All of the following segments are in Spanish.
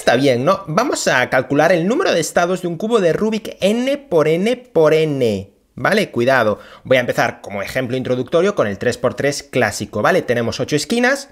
está bien, ¿no? Vamos a calcular el número de estados de un cubo de Rubik n por n por n. ¿Vale? Cuidado. Voy a empezar como ejemplo introductorio con el 3×3 clásico, ¿vale? Tenemos 8 esquinas,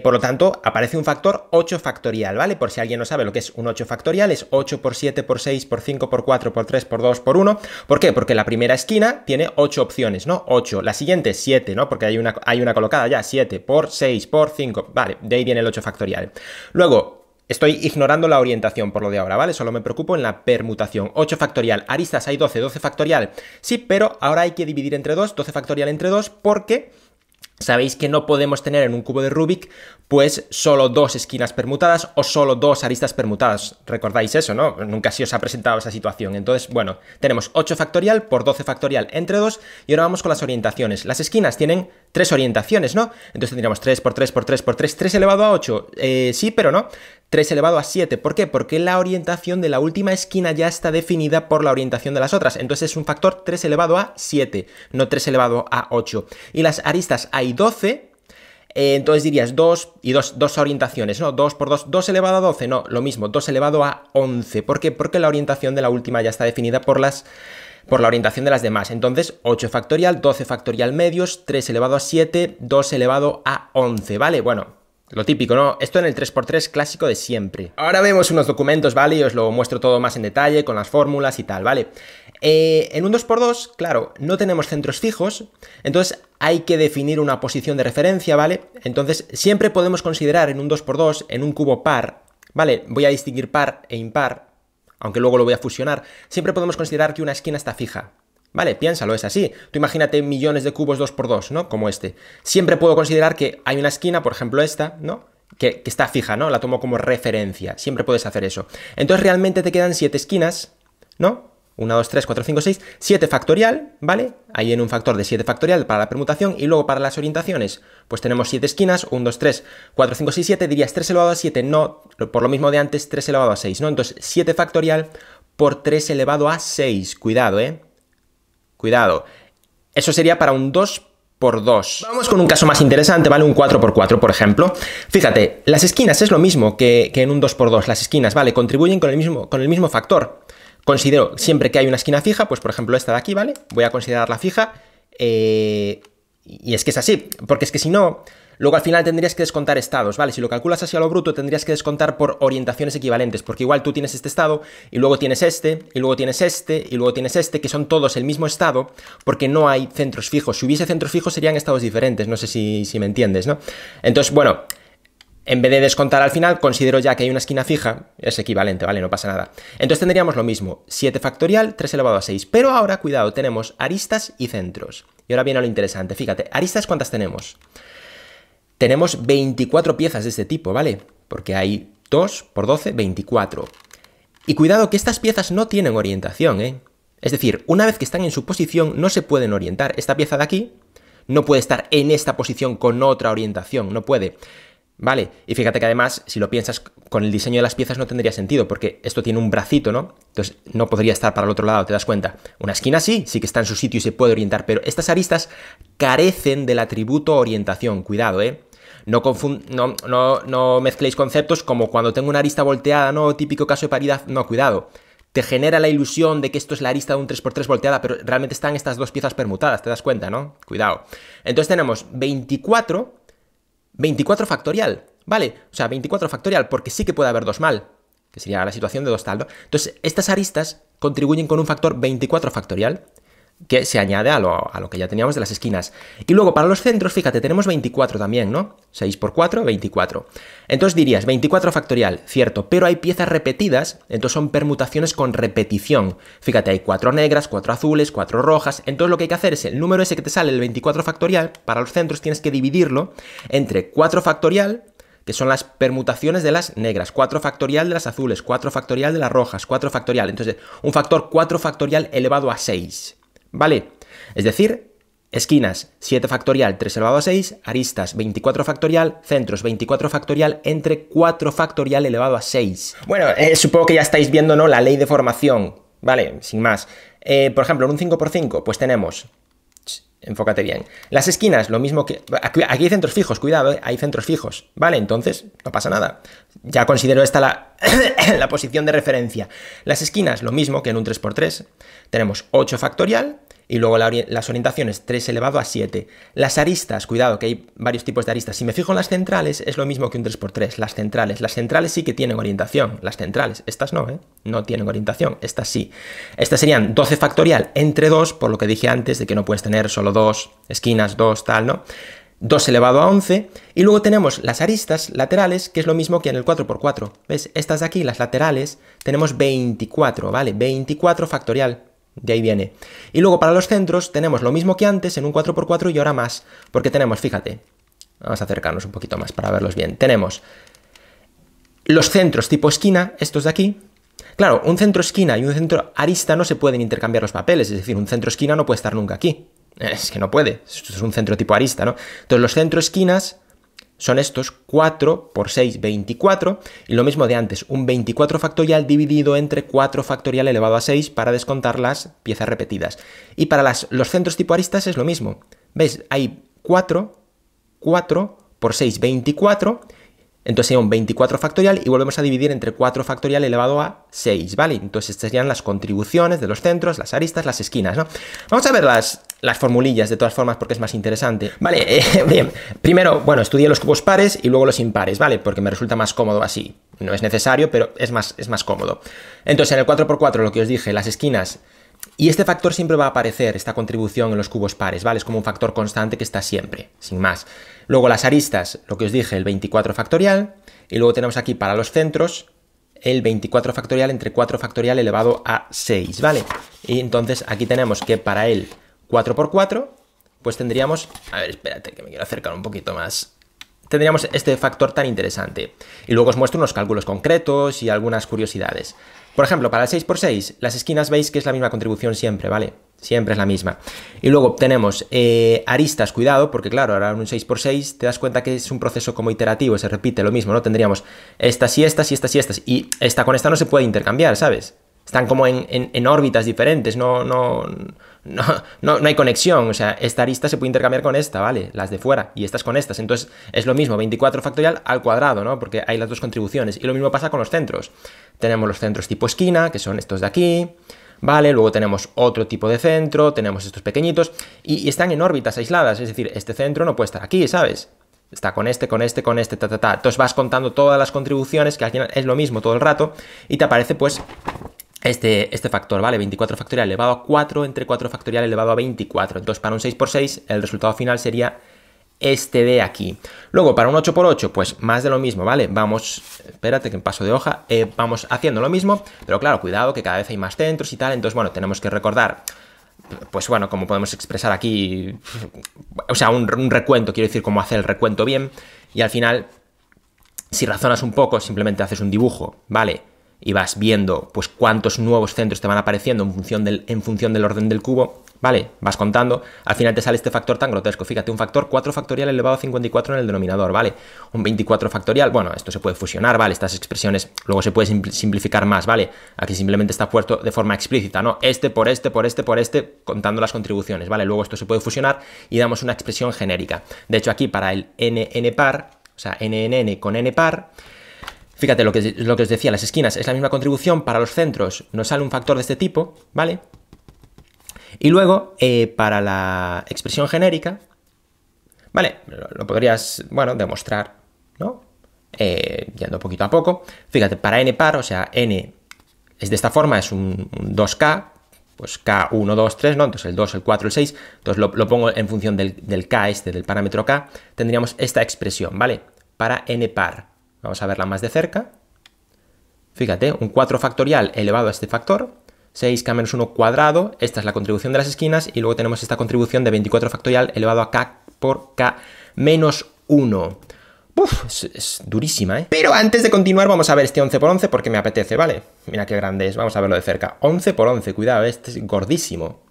por lo tanto aparece un factor 8 factorial, ¿vale? Por si alguien no sabe lo que es un 8 factorial, es 8 por 7 por 6 por 5 por 4 por 3 por 2 por 1. ¿Por qué? Porque la primera esquina tiene 8 opciones, ¿no? 8. La siguiente 7, ¿no? Porque hay una colocada ya, 7 por 6 por 5. Vale, de ahí viene el 8 factorial. Luego, estoy ignorando la orientación por lo de ahora, ¿vale? Solo me preocupo en la permutación. 8 factorial, aristas hay 12, 12 factorial. Sí, pero ahora hay que dividir entre 2, 12 factorial entre 2, porque sabéis que no podemos tener en un cubo de Rubik pues solo 2 esquinas permutadas o solo 2 aristas permutadas. ¿Recordáis eso, no? Nunca se os ha presentado esa situación. Entonces, bueno, tenemos 8 factorial por 12 factorial entre 2 y ahora vamos con las orientaciones. Las esquinas tienen 3 orientaciones, ¿no? Entonces tendríamos 3 por 3 por 3 por 3, 3 elevado a 8. Sí, pero no. 3 elevado a 7. ¿Por qué? Porque la orientación de la última esquina ya está definida por la orientación de las otras. Entonces es un factor 3 elevado a 7, no 3 elevado a 8. Y las aristas hay 12, entonces dirías 2 y 2 orientaciones, ¿no? 2 por 2, 2 elevado a 12, no, lo mismo, 2 elevado a 11. ¿Por qué? Porque la orientación de la última ya está definida por la orientación de las demás. Entonces, 8 factorial, 12 factorial medios, 3 elevado a 7, 2 elevado a 11, ¿vale? Bueno, lo típico, ¿no? Esto en el 3×3 clásico de siempre. Ahora vemos unos documentos, ¿vale? Y os lo muestro todo más en detalle, con las fórmulas y tal, ¿vale? En un 2×2, claro, no tenemos centros fijos, entonces hay que definir una posición de referencia, ¿vale? Entonces, siempre podemos considerar en un 2×2, en un cubo par, ¿vale? Voy a distinguir par e impar, aunque luego lo voy a fusionar. Siempre podemos considerar que una esquina está fija. Vale, piénsalo, es así. Tú imagínate millones de cubos 2×2, ¿no? Como este. Siempre puedo considerar que hay una esquina, por ejemplo esta, ¿no? Que está fija, ¿no? La tomo como referencia. Siempre puedes hacer eso. Entonces realmente te quedan 7 esquinas, ¿no? 1, 2, 3, 4, 5, 6, 7 factorial, ¿vale? Ahí en un factor de 7 factorial para la permutación y luego para las orientaciones, pues tenemos 7 esquinas, 1, 2, 3, 4, 5, 6, 7, dirías 3 elevado a 7, no, por lo mismo de antes, 3 elevado a 6, ¿no? Entonces 7 factorial por 3 elevado a 6, cuidado, Cuidado. Eso sería para un 2×2. Vamos con un caso más interesante, ¿vale? Un 4×4, por ejemplo. Fíjate, las esquinas es lo mismo que en un 2×2. Las esquinas, ¿vale? Contribuyen con el mismo factor. Considero siempre que hay una esquina fija, pues por ejemplo esta de aquí, ¿vale? Voy a considerarla fija. Y es que es así, porque es que si no, luego al final tendrías que descontar estados, ¿vale? Si lo calculas así a lo bruto, tendrías que descontar por orientaciones equivalentes, porque igual tú tienes este estado, y luego tienes este, y luego tienes este, y luego tienes este, que son todos el mismo estado, porque no hay centros fijos. Si hubiese centros fijos serían estados diferentes, no sé si me entiendes, ¿no? Entonces, bueno, en vez de descontar al final, considero ya que hay una esquina fija, es equivalente, ¿vale? No pasa nada. Entonces tendríamos lo mismo, 7 factorial, 3 elevado a 6. Pero ahora, cuidado, tenemos aristas y centros. Y ahora viene lo interesante, fíjate, aristas, ¿cuántas tenemos? Tenemos 24 piezas de este tipo, ¿vale? Porque hay 2 por 12, 24. Y cuidado que estas piezas no tienen orientación, ¿eh? Es decir, una vez que están en su posición, no se pueden orientar. Esta pieza de aquí no puede estar en esta posición con otra orientación, no puede. Vale, y fíjate que además, si lo piensas con el diseño de las piezas no tendría sentido, porque esto tiene un bracito, ¿no? Entonces no podría estar para el otro lado, ¿te das cuenta? Una esquina sí que está en su sitio y se puede orientar, pero estas aristas carecen del atributo orientación, cuidado, ¿eh? No mezcléis conceptos como cuando tengo una arista volteada, ¿no? Típico caso de paridad, no, cuidado. Te genera la ilusión de que esto es la arista de un 3×3 volteada, pero realmente están estas dos piezas permutadas, ¿te das cuenta, no? Cuidado. Entonces tenemos 24 factorial, ¿vale? O sea, 24 factorial, porque sí que puede haber 2 mal, que sería la situación de 2 tal, ¿no? Entonces, estas aristas contribuyen con un factor 24 factorial, que se añade a lo que ya teníamos de las esquinas. Y luego, para los centros, fíjate, tenemos 24 también, ¿no? 6 por 4, 24. Entonces dirías, 24 factorial, cierto, pero hay piezas repetidas, entonces son permutaciones con repetición. Fíjate, hay 4 negras, 4 azules, 4 rojas, entonces lo que hay que hacer es el número ese que te sale, el 24 factorial, para los centros tienes que dividirlo entre 4 factorial, que son las permutaciones de las negras, 4 factorial de las azules, 4 factorial de las rojas, 4 factorial, entonces un factor 4 factorial elevado a 6. ¿Vale? Es decir, esquinas 7 factorial 3 elevado a 6, aristas 24 factorial, centros 24 factorial entre 4 factorial elevado a 6. Bueno, supongo que ya estáis viendo, ¿no? La ley de formación, ¿vale? Sin más. Por ejemplo, en un 5×5, pues tenemos enfócate bien. Las esquinas, lo mismo que... Aquí hay centros fijos, cuidado, hay centros fijos, ¿vale? Entonces, no pasa nada. Ya considero esta la posición de referencia. Las esquinas, lo mismo que en un 3×3. Tenemos 8 factorial y luego las orientaciones 3 elevado a 7. Las aristas, cuidado, que hay varios tipos de aristas. Si me fijo en las centrales, es lo mismo que un 3×3. Las centrales sí que tienen orientación. Las centrales, estas no, ¿eh? No tienen orientación, estas sí. Estas serían 12 factorial entre 2, por lo que dije antes, de que no puedes tener solo 2 esquinas, 2, tal, ¿no? 2 elevado a 11, y luego tenemos las aristas laterales, que es lo mismo que en el 4×4. ¿Ves? Estas de aquí, las laterales, tenemos 24, ¿vale? 24 factorial. De ahí viene. Y luego para los centros tenemos lo mismo que antes en un 4×4 y ahora más. Porque tenemos, fíjate, vamos a acercarnos un poquito más para verlos bien. Tenemos los centros tipo esquina, estos de aquí. Claro, un centro esquina y un centro arista no se pueden intercambiar los papeles. Es decir, un centro esquina no puede estar nunca aquí. Es que no puede. Esto es un centro tipo arista, ¿no? Entonces los centros esquinas son estos 4 por 6, 24, y lo mismo de antes, un 24 factorial dividido entre 4 factorial elevado a 6 para descontar las piezas repetidas. Y para los centros tipo aristas es lo mismo. ¿Ves? Hay 4 por 6, 24, entonces sería un 24 factorial y volvemos a dividir entre 4 factorial elevado a 6, ¿vale? Entonces estas serían las contribuciones de los centros, las aristas, las esquinas, ¿no? Vamos a ver las formulillas de todas formas porque es más interesante. Vale, bien. Primero, bueno, estudié los cubos pares y luego los impares, ¿vale? Porque me resulta más cómodo así. No es necesario, pero es más cómodo. Entonces en el 4×4 lo que os dije, las esquinas... Y este factor siempre va a aparecer, esta contribución en los cubos pares, ¿vale? Es como un factor constante que está siempre, sin más. Luego las aristas, lo que os dije, el 24 factorial. Y luego tenemos aquí para los centros el 24 factorial entre 4 factorial elevado a 6, ¿vale? Y entonces aquí tenemos que para el 4×4, pues tendríamos... A ver, espérate, que me quiero acercar un poquito más. Tendríamos este factor tan interesante. Y luego os muestro unos cálculos concretos y algunas curiosidades. Por ejemplo, para el 6×6, las esquinas veis que es la misma contribución siempre, ¿vale? Siempre es la misma. Y luego tenemos aristas, cuidado, porque claro, ahora en un 6×6 te das cuenta que es un proceso como iterativo, se repite lo mismo, ¿no? Tendríamos estas y estas y estas y estas. Y esta con esta no se puede intercambiar, ¿sabes? Están como en órbitas diferentes, no hay conexión. O sea, esta arista se puede intercambiar con esta, ¿vale? Las de fuera y estas con estas. Entonces es lo mismo, 24 factorial al cuadrado, ¿no? Porque hay las dos contribuciones. Y lo mismo pasa con los centros. Tenemos los centros tipo esquina, que son estos de aquí, ¿vale? Luego tenemos otro tipo de centro, tenemos estos pequeñitos, y están en órbitas aisladas. Es decir, este centro no puede estar aquí, ¿sabes? Está con este, ta. Entonces vas contando todas las contribuciones, que al final es lo mismo todo el rato, y te aparece, pues... Este factor, ¿vale? 24 factorial elevado a 4 entre 4 factorial elevado a 24. Entonces, para un 6×6, el resultado final sería este de aquí. Luego, para un 8×8, pues más de lo mismo, ¿vale? Vamos, espérate que me paso de hoja, vamos haciendo lo mismo, pero claro, cuidado que cada vez hay más centros y tal. Entonces, bueno, tenemos que recordar, pues bueno, cómo podemos expresar aquí, o sea, un recuento, quiero decir, cómo hacer el recuento bien. Y al final, si razonas un poco, simplemente haces un dibujo, ¿vale? Y vas viendo pues cuántos nuevos centros te van apareciendo en función del orden del cubo, ¿vale? Vas contando, al final te sale este factor tan grotesco. Fíjate, un factor 4 factorial elevado a 54 en el denominador, ¿vale? Un 24 factorial, bueno, esto se puede fusionar, ¿vale? Estas expresiones luego se puede simplificar más, ¿vale? Aquí simplemente está puesto de forma explícita, ¿no? Este por este, contando las contribuciones, ¿vale? Luego esto se puede fusionar y damos una expresión genérica. De hecho, aquí para el n par, o sea, n con n par... Fíjate lo que os decía, las esquinas es la misma contribución, para los centros nos sale un factor de este tipo, ¿vale? Y luego, para la expresión genérica, ¿vale? Lo podrías, bueno, demostrar, ¿no? Yendo poquito a poco. Fíjate, para n par, o sea, n es de esta forma, es un 2k, pues k1, 2, 3, ¿no? Entonces el 2, el 4, el 6, entonces lo pongo en función del k del parámetro k, tendríamos esta expresión, ¿vale? Para n par. Vamos a verla más de cerca. Fíjate, un 4 factorial elevado a este factor, 6k menos 1 cuadrado, esta es la contribución de las esquinas, y luego tenemos esta contribución de 24 factorial elevado a k por k menos 1. Uf, es durísima, ¿eh? Pero antes de continuar vamos a ver este 11 por 11 porque me apetece, ¿vale? Mira qué grande es, vamos a verlo de cerca. 11 por 11, cuidado, este es gordísimo.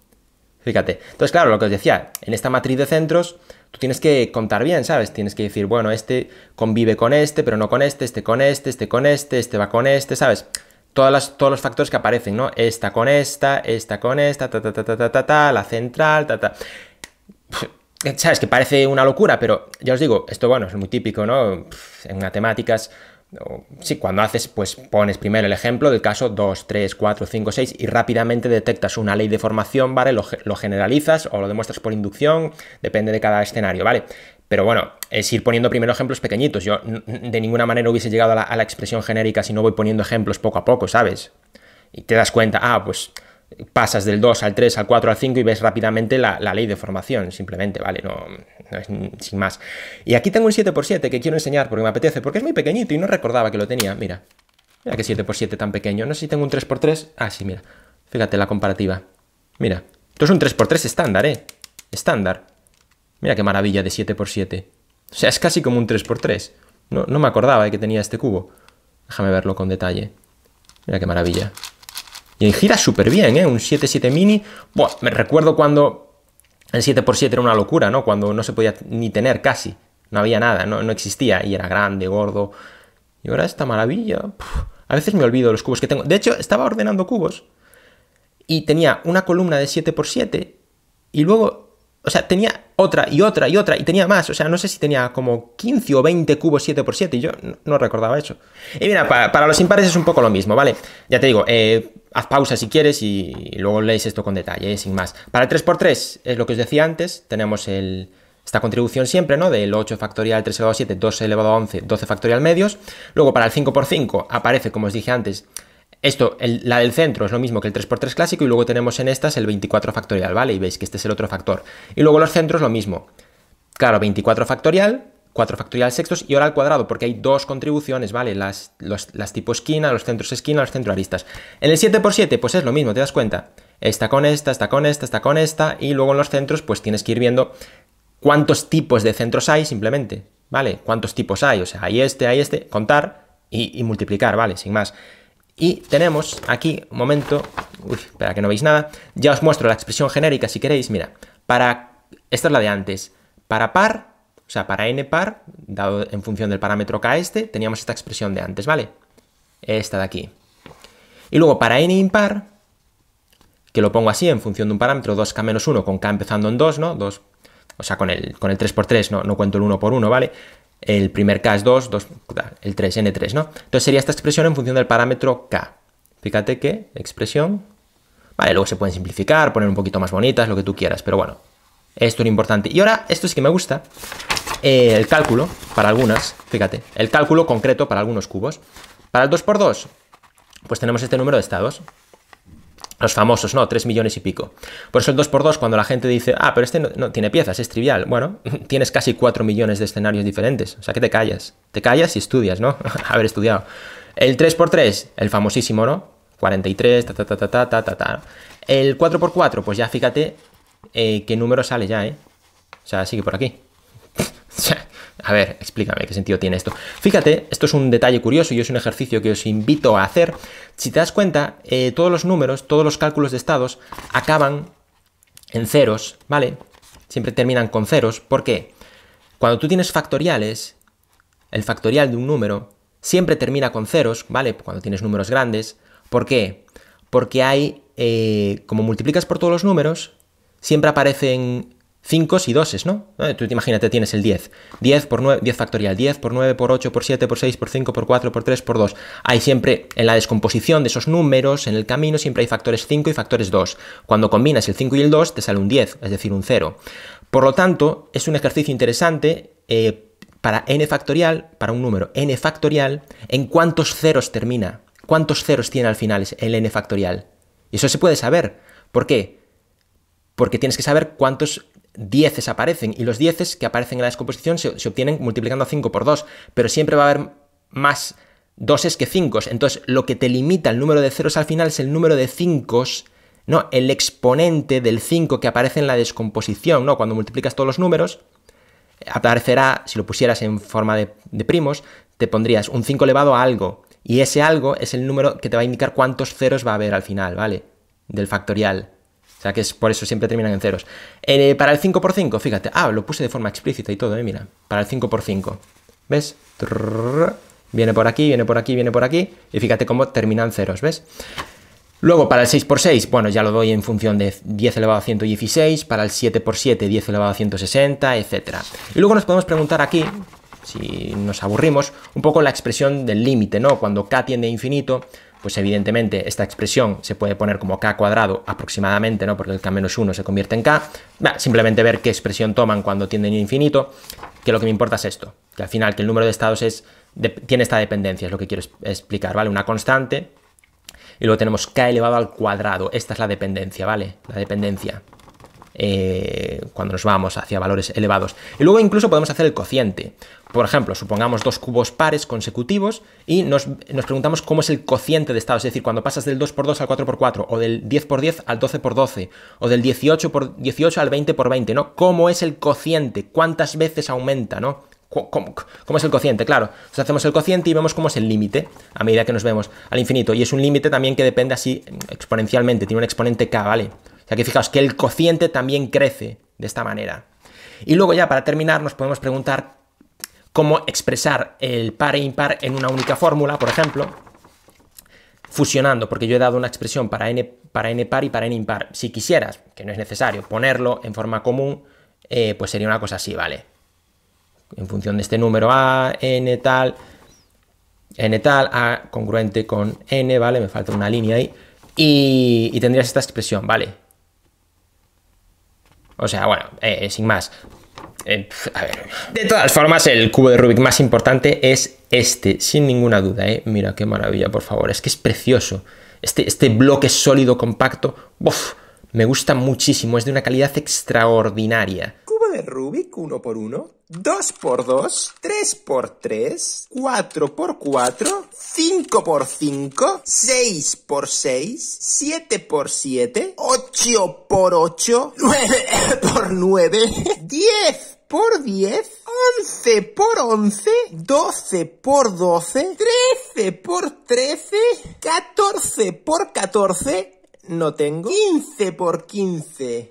Fíjate. Entonces, claro, lo que os decía, en esta matriz de centros, tú tienes que contar bien, ¿sabes? Tienes que decir, bueno, este convive con este, pero no con este con este con este va con este, ¿sabes? Todos los factores que aparecen, ¿no? Esta con esta, la central, sabes que parece una locura, pero ya os digo, esto bueno, es muy típico, ¿no? En matemáticas, sí, cuando haces, pues pones primero el ejemplo del caso 2, 3, 4, 5, 6 y rápidamente detectas una ley de formación, ¿vale? Lo generalizas o lo demuestras por inducción, depende de cada escenario, ¿vale? Pero bueno, es ir poniendo primero ejemplos pequeñitos. Yo de ninguna manera hubiese llegado a la expresión genérica si no voy poniendo ejemplos poco a poco, ¿sabes? Y te das cuenta, pues pasas del 2 al 3, al 4, al 5 y ves rápidamente la ley de formación, simplemente, ¿vale? No es sin más. Y aquí tengo un 7×7 que quiero enseñar porque me apetece, porque es muy pequeñito y no recordaba que lo tenía. Mira que 7×7 tan pequeño. No sé si tengo un 3×3. Ah, sí, mira. Fíjate la comparativa. Mira, esto es un 3×3 estándar, estándar. Mira qué maravilla de 7×7. O sea, es casi como un 3×3. No me acordaba de que tenía este cubo. Déjame verlo con detalle. Mira qué maravilla. Y gira súper bien, Un 7×7 mini. Buah, me recuerdo cuando el 7×7 era una locura, ¿no? Cuando no se podía ni tener casi. No había nada, no existía. Y era grande, gordo. Y ahora esta maravilla. A veces me olvido de los cubos que tengo. De hecho, estaba ordenando cubos. Y tenía una columna de 7×7. Y luego... O sea, tenía otra y otra y otra y tenía más. O sea, no sé si tenía como 15 o 20 cubos 7×7 y yo no recordaba eso. Y mira, para los impares es un poco lo mismo, ¿vale? Ya te digo, haz pausa si quieres y luego lees esto con detalle, sin más. Para el 3×3 es lo que os decía antes, tenemos esta contribución siempre, ¿no? Del 8 factorial, 3 elevado a 7, 2 elevado a 11, 12 factorial medios. Luego para el 5×5 aparece, como os dije antes, la del centro es lo mismo que el 3×3 clásico y luego tenemos en estas el 24 factorial, ¿vale? Y veis que este es el otro factor. Y luego los centros lo mismo. Claro, 24 factorial, 4 factorial sextos y ahora al cuadrado, porque hay dos contribuciones, ¿vale? Las tipo esquina, los centros esquina, los centros aristas. En el 7×7 pues es lo mismo, ¿te das cuenta? Esta con esta, esta con esta, esta con esta y luego en los centros pues tienes que ir viendo cuántos tipos de centros hay simplemente, ¿vale? Cuántos tipos hay, o sea, hay este, contar y multiplicar, ¿vale? Sin más. Y tenemos aquí, un momento, espera que no veis nada, ya os muestro la expresión genérica si queréis, mira, esta es la de antes, para par, o sea, para n par, dado en función del parámetro k teníamos esta expresión de antes, ¿vale? Esta de aquí. Y luego para n impar, que lo pongo así en función de un parámetro 2k-1 con k empezando en 2, ¿no? 2, o sea, con el 3×3 no cuento el 1 por 1, ¿vale? El primer k es 2, el 3, n3, ¿no? Entonces sería esta expresión en función del parámetro k. Fíjate que expresión... Vale, luego se pueden simplificar, poner un poquito más bonitas, lo que tú quieras, pero bueno, esto es lo importante. Y ahora, esto sí que me gusta, el cálculo para algunas, fíjate, el cálculo concreto para algunos cubos. Para el 2×2, pues tenemos este número de estados. Los famosos, ¿no? 3 millones y pico. Por eso el 2×2, cuando la gente dice, pero este no tiene piezas, es trivial. Bueno, tienes casi 4 millones de escenarios diferentes. O sea que te callas. Te callas y estudias, ¿no? Haber estudiado. El 3×3, el famosísimo, ¿no? 43, El 4×4, pues ya fíjate qué número sale ya, O sea, sigue por aquí. A ver, explícame qué sentido tiene esto. Fíjate, esto es un detalle curioso y es un ejercicio que os invito a hacer. Si te das cuenta, todos los números, todos los cálculos de estados acaban en ceros, ¿vale? Siempre terminan con ceros. ¿Por qué? Cuando tú tienes factoriales, el factorial de un número siempre termina con ceros, ¿vale? Cuando tienes números grandes. ¿Por qué? Porque hay, como multiplicas por todos los números, siempre aparecen 5 y 2, ¿no? Tú imagínate, tienes el 10. 10 por 9, 10 factorial. 10 por 9, por 8, por 7, por 6, por 5, por 4, por 3, por 2. Hay siempre, en la descomposición de esos números, en el camino, siempre hay factores 5 y factores 2. Cuando combinas el 5 y el 2, te sale un 10, es decir, un 0. Por lo tanto, es un ejercicio interesante para n factorial, para un número n factorial, en cuántos ceros termina. ¿Cuántos ceros tiene al final el n factorial? Y eso se puede saber. ¿Por qué? Porque tienes que saber cuántos 10 aparecen, y los 10 que aparecen en la descomposición se obtienen multiplicando a 5 por 2, pero siempre va a haber más 2 que 5, entonces lo que te limita el número de ceros al final es el número de 5, ¿no? El exponente del 5 que aparece en la descomposición, ¿no? Cuando multiplicas todos los números, aparecerá, si lo pusieras en forma de primos, te pondrías un 5 elevado a algo, y ese algo es el número que te va a indicar cuántos ceros va a haber al final, ¿vale? Del factorial. O sea que es por eso siempre terminan en ceros. Para el 5×5, fíjate. Lo puse de forma explícita y todo, mira. Para el 5×5. ¿Ves? Viene por aquí, viene por aquí, viene por aquí. Y fíjate cómo terminan ceros, ¿ves? Luego, para el 6×6, bueno, ya lo doy en función de 10 elevado a 116, para el 7×7, 10 elevado a 160, etc. Y luego nos podemos preguntar aquí, si nos aburrimos, un poco la expresión del límite, ¿no? Cuando k tiende a infinito, pues evidentemente esta expresión se puede poner como k cuadrado aproximadamente, ¿no? Porque el k-1 se convierte en k. Simplemente ver qué expresión toman cuando tienden a infinito, que lo que me importa es esto, que al final que el número de estados tiene esta dependencia, es lo que quiero explicar, ¿vale? Una constante. Y luego tenemos k elevado al cuadrado. Esta es la dependencia, ¿vale? La dependencia. Cuando nos vamos hacia valores elevados. Y luego incluso podemos hacer el cociente. Por ejemplo, supongamos dos cubos pares consecutivos y nos preguntamos cómo es el cociente de estados. Es decir, cuando pasas del 2×2 al 4×4, o del 10×10 al 12×12, o del 18×18 al 20×20, ¿no? ¿Cómo es el cociente? ¿Cuántas veces aumenta, no? ¿Cómo es el cociente? Claro, entonces hacemos el cociente y vemos cómo es el límite a medida que nos vemos al infinito. Y es un límite también que depende así exponencialmente, tiene un exponente k, ¿vale? O sea que fijaos que el cociente también crece de esta manera. Y luego ya para terminar nos podemos preguntar cómo expresar el par e impar en una única fórmula, por ejemplo, fusionando, porque yo he dado una expresión para n par y para n impar. Si quisieras, que no es necesario, ponerlo en forma común, pues sería una cosa así, ¿vale? En función de este número a, n tal, a congruente con n, ¿vale? Me falta una línea ahí. Y tendrías esta expresión, ¿vale? O sea, bueno, sin más. A ver. De todas formas, el cubo de Rubik más importante es este, sin ninguna duda, ¿eh? Mira qué maravilla, por favor. Es que es precioso. Este bloque sólido, compacto, ¡uf! Me gusta muchísimo. Es de una calidad extraordinaria. De Rubik 1×1, 2×2, 3×3, 4×4, 5×5, 6×6, 7×7, 8×8, 9×9, 10×10, 11×11, 12×12, 13×13, 14×14, no tengo, 15×15.